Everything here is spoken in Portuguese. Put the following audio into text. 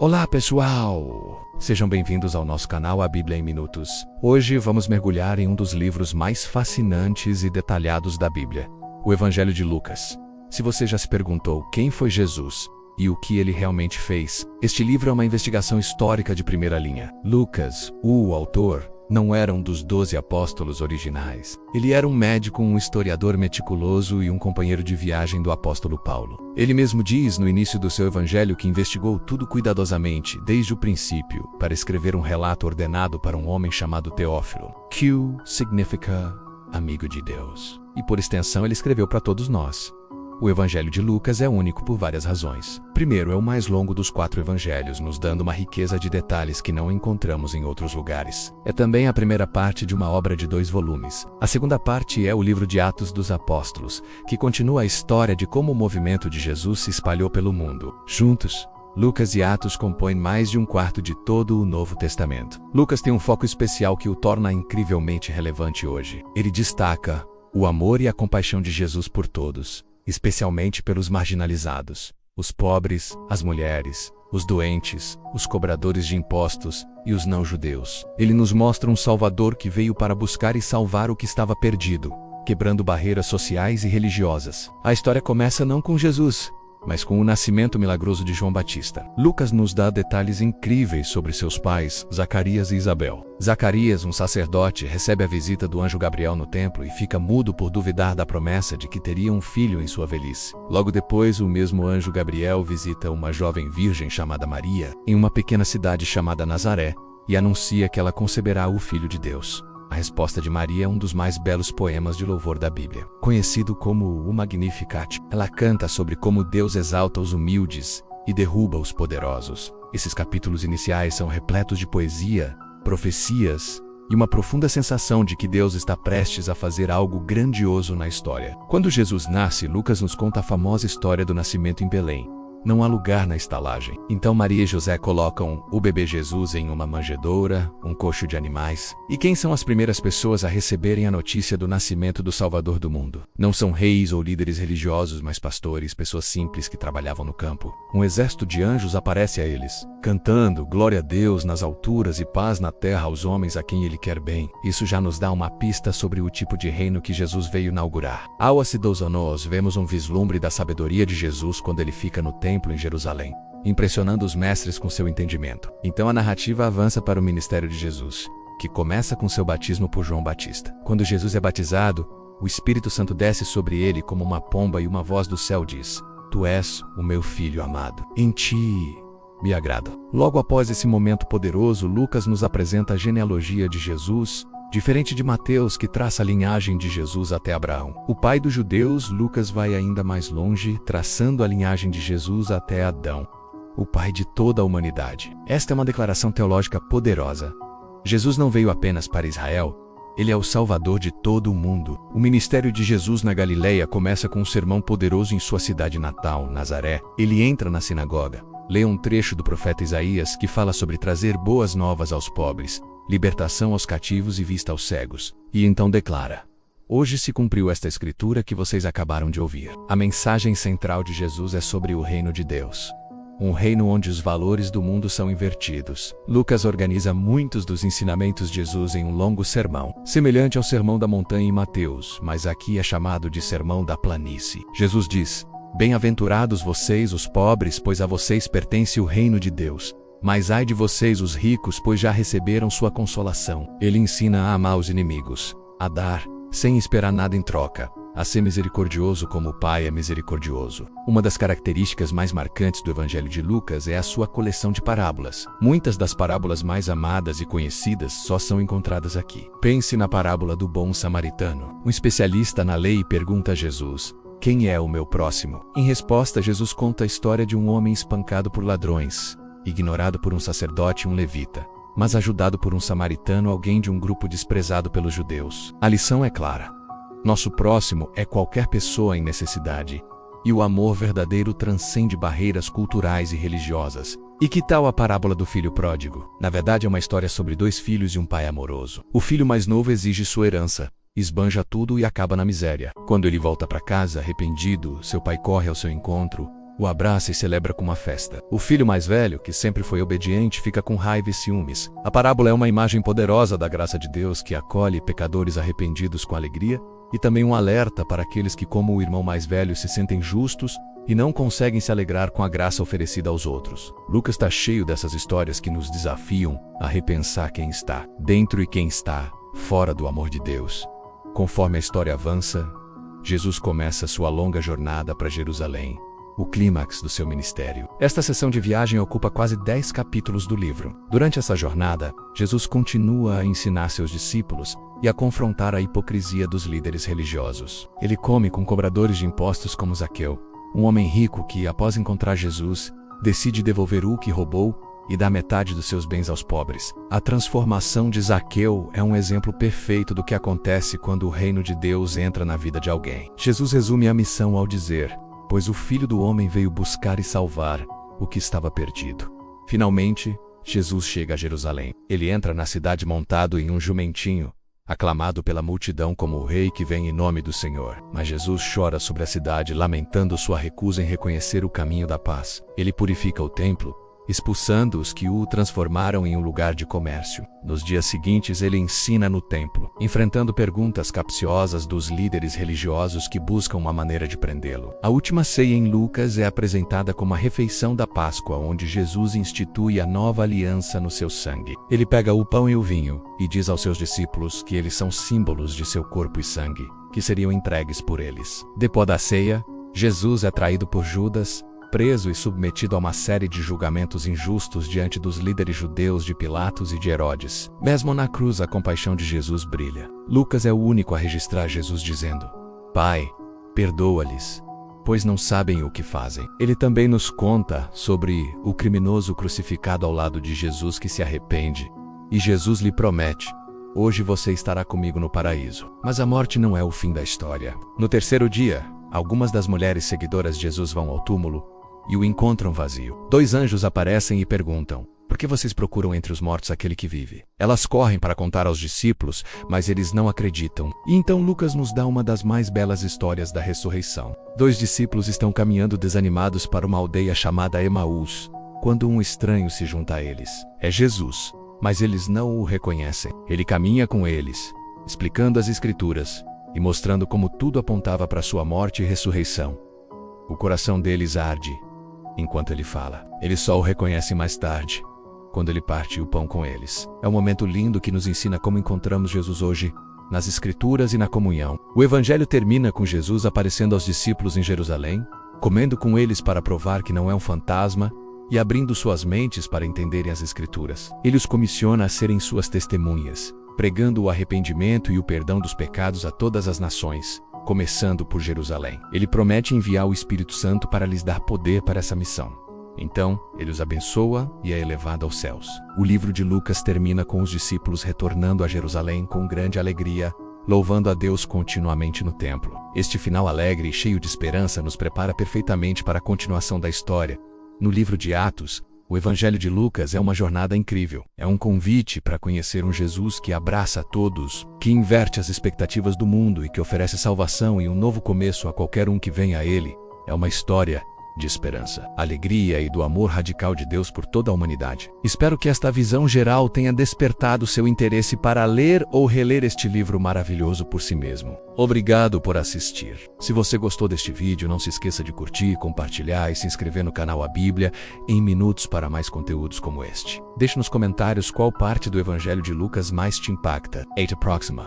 Olá pessoal! Sejam bem-vindos ao nosso canal A Bíblia em Minutos. Hoje vamos mergulhar em um dos livros mais fascinantes e detalhados da Bíblia, o Evangelho de Lucas. Se você já se perguntou quem foi Jesus e o que ele realmente fez, este livro é uma investigação histórica de primeira linha. Lucas, o autor, não era um dos 12 apóstolos originais. Ele era um médico, um historiador meticuloso e um companheiro de viagem do apóstolo Paulo. Ele mesmo diz no início do seu evangelho que investigou tudo cuidadosamente, desde o princípio, para escrever um relato ordenado para um homem chamado Teófilo. Q significa amigo de Deus. E por extensão ele escreveu para todos nós. O Evangelho de Lucas é único por várias razões. Primeiro, é o mais longo dos 4 evangelhos, nos dando uma riqueza de detalhes que não encontramos em outros lugares. É também a primeira parte de uma obra de 2 volumes. A segunda parte é o livro de Atos dos Apóstolos, que continua a história de como o movimento de Jesus se espalhou pelo mundo. Juntos, Lucas e Atos compõem mais de 1/4 de todo o Novo Testamento. Lucas tem um foco especial que o torna incrivelmente relevante hoje. Ele destaca o amor e a compaixão de Jesus por todos, especialmente pelos marginalizados, os pobres, as mulheres, os doentes, os cobradores de impostos e os não-judeus. Ele nos mostra um Salvador que veio para buscar e salvar o que estava perdido, quebrando barreiras sociais e religiosas. A história começa não com Jesus, mas com o nascimento milagroso de João Batista. Lucas nos dá detalhes incríveis sobre seus pais, Zacarias e Isabel. Zacarias, um sacerdote, recebe a visita do anjo Gabriel no templo e fica mudo por duvidar da promessa de que teria um filho em sua velhice. Logo depois, o mesmo anjo Gabriel visita uma jovem virgem chamada Maria, em uma pequena cidade chamada Nazaré, e anuncia que ela conceberá o Filho de Deus. A resposta de Maria é um dos mais belos poemas de louvor da Bíblia, conhecido como o Magnificat. Ela canta sobre como Deus exalta os humildes e derruba os poderosos. Esses capítulos iniciais são repletos de poesia, profecias e uma profunda sensação de que Deus está prestes a fazer algo grandioso na história. Quando Jesus nasce, Lucas nos conta a famosa história do nascimento em Belém. Não há lugar na estalagem. Então Maria e José colocam o bebê Jesus em uma manjedoura, um coxo de animais. E quem são as primeiras pessoas a receberem a notícia do nascimento do Salvador do mundo? Não são reis ou líderes religiosos, mas pastores, pessoas simples que trabalhavam no campo. Um exército de anjos aparece a eles, cantando glória a Deus nas alturas e paz na terra aos homens a quem Ele quer bem. Isso já nos dá uma pista sobre o tipo de reino que Jesus veio inaugurar. Ao anos, vemos um vislumbre da sabedoria de Jesus quando ele fica no templo em Jerusalém, impressionando os mestres com seu entendimento. Então a narrativa avança para o ministério de Jesus, que começa com seu batismo por João Batista. Quando Jesus é batizado, o Espírito Santo desce sobre ele como uma pomba e uma voz do céu diz: Tu és o meu filho amado, em ti me agrado. Logo após esse momento poderoso, Lucas nos apresenta a genealogia de Jesus, diferente de Mateus, que traça a linhagem de Jesus até Abraão, o pai dos judeus. Lucas vai ainda mais longe, traçando a linhagem de Jesus até Adão, o pai de toda a humanidade. Esta é uma declaração teológica poderosa. Jesus não veio apenas para Israel, ele é o Salvador de todo o mundo. O ministério de Jesus na Galileia começa com um sermão poderoso em sua cidade natal, Nazaré. Ele entra na sinagoga, lê um trecho do profeta Isaías que fala sobre trazer boas novas aos pobres, libertação aos cativos e vista aos cegos. E então declara: Hoje se cumpriu esta escritura que vocês acabaram de ouvir. A mensagem central de Jesus é sobre o reino de Deus. Um reino onde os valores do mundo são invertidos. Lucas organiza muitos dos ensinamentos de Jesus em um longo sermão, semelhante ao Sermão da Montanha em Mateus, mas aqui é chamado de Sermão da Planície. Jesus diz: Bem-aventurados vocês, os pobres, pois a vocês pertence o reino de Deus. Mas ai de vocês, os ricos, pois já receberam sua consolação. Ele ensina a amar os inimigos, a dar, sem esperar nada em troca, a ser misericordioso como o Pai é misericordioso. Uma das características mais marcantes do Evangelho de Lucas é a sua coleção de parábolas. Muitas das parábolas mais amadas e conhecidas só são encontradas aqui. Pense na parábola do bom samaritano. Um especialista na lei pergunta a Jesus: Quem é o meu próximo? Em resposta, Jesus conta a história de um homem espancado por ladrões, ignorado por um sacerdote e um levita, mas ajudado por um samaritano, alguém de um grupo desprezado pelos judeus. A lição é clara. Nosso próximo é qualquer pessoa em necessidade, e o amor verdadeiro transcende barreiras culturais e religiosas. E que tal a parábola do filho pródigo? Na verdade, é uma história sobre 2 filhos e um pai amoroso. O filho mais novo exige sua herança, esbanja tudo e acaba na miséria. Quando ele volta para casa, arrependido, seu pai corre ao seu encontro, o abraça e celebra com uma festa. O filho mais velho, que sempre foi obediente, fica com raiva e ciúmes. A parábola é uma imagem poderosa da graça de Deus que acolhe pecadores arrependidos com alegria e também um alerta para aqueles que, como o irmão mais velho, se sentem justos e não conseguem se alegrar com a graça oferecida aos outros. Lucas está cheio dessas histórias que nos desafiam a repensar quem está dentro e quem está fora do amor de Deus. Conforme a história avança, Jesus começa sua longa jornada para Jerusalém, o clímax do seu ministério. Esta sessão de viagem ocupa quase 10 capítulos do livro. Durante essa jornada, Jesus continua a ensinar seus discípulos e a confrontar a hipocrisia dos líderes religiosos. Ele come com cobradores de impostos como Zaqueu, um homem rico que, após encontrar Jesus, decide devolver o que roubou e dá metade dos seus bens aos pobres. A transformação de Zaqueu é um exemplo perfeito do que acontece quando o reino de Deus entra na vida de alguém. Jesus resume a missão ao dizer: pois o Filho do Homem veio buscar e salvar o que estava perdido. Finalmente, Jesus chega a Jerusalém. Ele entra na cidade montado em um jumentinho, aclamado pela multidão como o rei que vem em nome do Senhor. Mas Jesus chora sobre a cidade, lamentando sua recusa em reconhecer o caminho da paz. Ele purifica o templo, expulsando os que o transformaram em um lugar de comércio. Nos dias seguintes, ele ensina no templo, enfrentando perguntas capciosas dos líderes religiosos que buscam uma maneira de prendê-lo. A última ceia em Lucas é apresentada como a refeição da Páscoa, onde Jesus institui a nova aliança no seu sangue. Ele pega o pão e o vinho e diz aos seus discípulos que eles são símbolos de seu corpo e sangue, que seriam entregues por eles. Depois da ceia, Jesus é traído por Judas, preso e submetido a uma série de julgamentos injustos diante dos líderes judeus de Pilatos e de Herodes. Mesmo na cruz, a compaixão de Jesus brilha. Lucas é o único a registrar Jesus dizendo: Pai, perdoa-lhes, pois não sabem o que fazem. Ele também nos conta sobre o criminoso crucificado ao lado de Jesus que se arrepende, e Jesus lhe promete: hoje você estará comigo no paraíso. Mas a morte não é o fim da história. No terceiro dia, algumas das mulheres seguidoras de Jesus vão ao túmulo e o encontram vazio. 2 anjos aparecem e perguntam: por que vocês procuram entre os mortos aquele que vive? Elas correm para contar aos discípulos, mas eles não acreditam. E então Lucas nos dá uma das mais belas histórias da ressurreição. 2 discípulos estão caminhando desanimados para uma aldeia chamada Emaús, quando um estranho se junta a eles. É Jesus, mas eles não o reconhecem. Ele caminha com eles, explicando as Escrituras e mostrando como tudo apontava para sua morte e ressurreição. O coração deles arde enquanto ele fala. Eles só o reconhecem mais tarde, quando ele parte o pão com eles. É um momento lindo que nos ensina como encontramos Jesus hoje, nas Escrituras e na comunhão. O Evangelho termina com Jesus aparecendo aos discípulos em Jerusalém, comendo com eles para provar que não é um fantasma e abrindo suas mentes para entenderem as Escrituras. Ele os comissiona a serem suas testemunhas, pregando o arrependimento e o perdão dos pecados a todas as nações, começando por Jerusalém. Ele promete enviar o Espírito Santo para lhes dar poder para essa missão. Então, ele os abençoa e é elevado aos céus. O livro de Lucas termina com os discípulos retornando a Jerusalém com grande alegria, louvando a Deus continuamente no templo. Este final alegre e cheio de esperança nos prepara perfeitamente para a continuação da história. No livro de Atos, o Evangelho de Lucas é uma jornada incrível. É um convite para conhecer um Jesus que abraça a todos, que inverte as expectativas do mundo e que oferece salvação e um novo começo a qualquer um que venha a ele. É uma história de esperança, alegria e do amor radical de Deus por toda a humanidade. Espero que esta visão geral tenha despertado seu interesse para ler ou reler este livro maravilhoso por si mesmo. Obrigado por assistir. Se você gostou deste vídeo, não se esqueça de curtir, compartilhar e se inscrever no canal A Bíblia em Minutos para mais conteúdos como este. Deixe nos comentários qual parte do Evangelho de Lucas mais te impacta. Até a próxima.